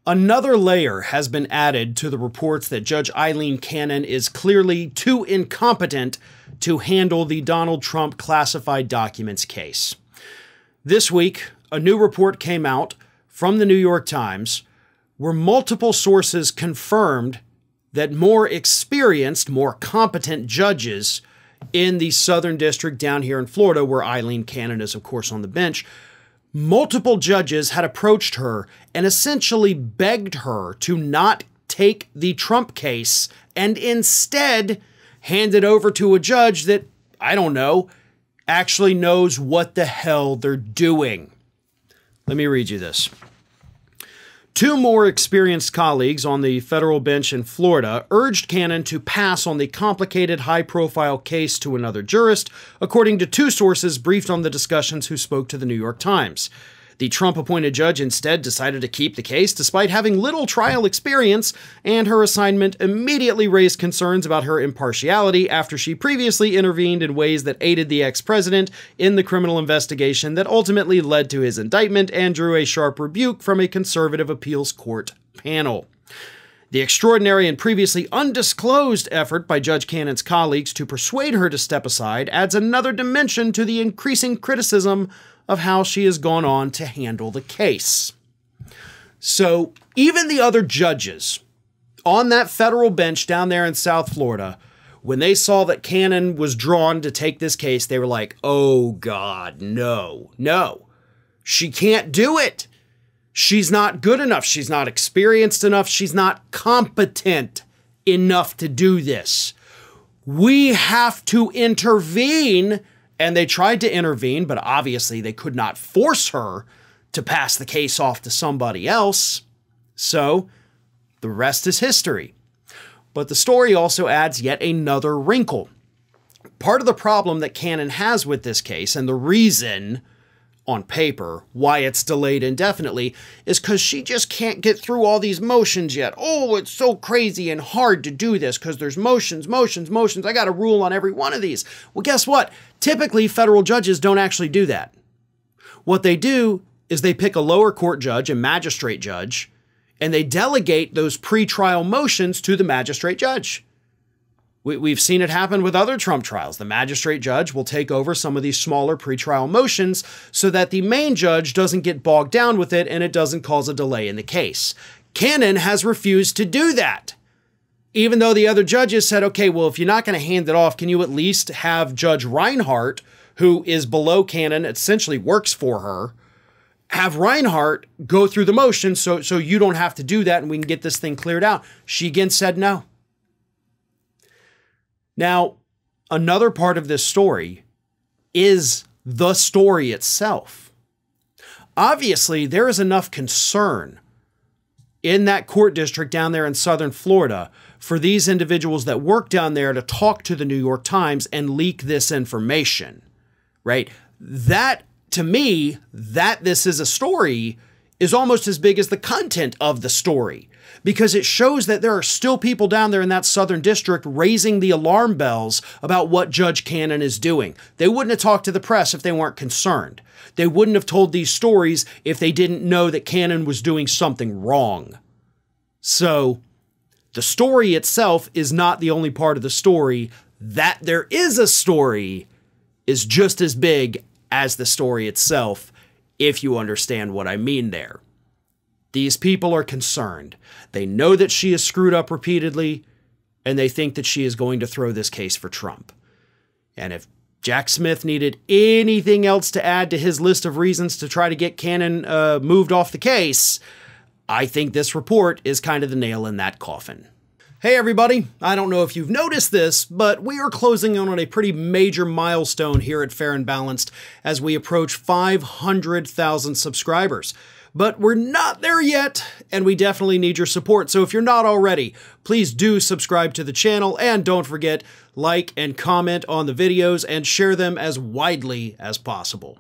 Another layer has been added to the reports that Judge Eileen Cannon is clearly too incompetent to handle the Donald Trump classified documents case. This week, a new report came out from the New York Times where multiple sources confirmed that more experienced, more competent judges in the Southern District down here in Florida, where Eileen Cannon is, of course, on the bench, multiple judges had approached her and essentially begged her to not take the Trump case and instead hand it over to a judge that, I don't know, actually knows what the hell they're doing. Let me read you this. Two more experienced colleagues on the federal bench in Florida urged Cannon to pass on the complicated, high-profile case to another jurist, according to two sources briefed on the discussions who spoke to the New York Times. The Trump-appointed judge instead decided to keep the case despite having little trial experience, and her assignment immediately raised concerns about her impartiality after she previously intervened in ways that aided the ex-president in the criminal investigation that ultimately led to his indictment and drew a sharp rebuke from a conservative appeals court panel. The extraordinary and previously undisclosed effort by Judge Cannon's colleagues to persuade her to step aside adds another dimension to the increasing criticism of how she has gone on to handle the case. So even the other judges on that federal bench down there in South Florida, when they saw that Cannon was drawn to take this case, they were like, oh God, no, she can't do it. She's not good enough. She's not experienced enough. She's not competent enough to do this. We have to intervene. And they tried to intervene, but obviously they could not force her to pass the case off to somebody else. So the rest is history. But the story also adds yet another wrinkle. Part of the problem that Cannon has with this case, and the reason on paper why it's delayed indefinitely, is because she just can't get through all these motions yet. Oh, it's so crazy and hard to do this because there's motions. I got a rule on every one of these. Well, guess what? Typically, federal judges don't actually do that. What they do is they pick a lower court judge, a magistrate judge, and they delegate those pretrial motions to the magistrate judge. We've seen it happen with other Trump trials. The magistrate judge will take over some of these smaller pretrial motions so that the main judge doesn't get bogged down with it and it doesn't cause a delay in the case. Cannon has refused to do that. Even though the other judges said, okay, well, if you're not going to hand it off, can you at least have Judge Reinhart, who is below Cannon, essentially works for her, have Reinhart go through the motions so you don't have to do that and we can get this thing cleared out. She again said no. Now, another part of this story is the story itself. Obviously, there is enough concern in that court district down there in Southern Florida for these individuals that work down there to talk to the New York Times and leak this information, right? That, to me, that this is a story is almost as big as the content of the story, because it shows that there are still people down there in that Southern District raising the alarm bells about what Judge Cannon is doing. They wouldn't have talked to the press if they weren't concerned. They wouldn't have told these stories if they didn't know that Cannon was doing something wrong. So the story itself is not the only part of the story. That there is a story is just as big as the story itself, if you understand what I mean there. These people are concerned. They know that she is screwed up repeatedly, and they think that she is going to throw this case for Trump. And if Jack Smith needed anything else to add to his list of reasons to try to get Cannon moved off the case, I think this report is kind of the nail in that coffin. Hey everybody, I don't know if you've noticed this, but we are closing in on a pretty major milestone here at Fair and Balanced as we approach 500,000 subscribers. But we're not there yet, and we definitely need your support. So if you're not already, please do subscribe to the channel, and don't forget, like and comment on the videos and share them as widely as possible.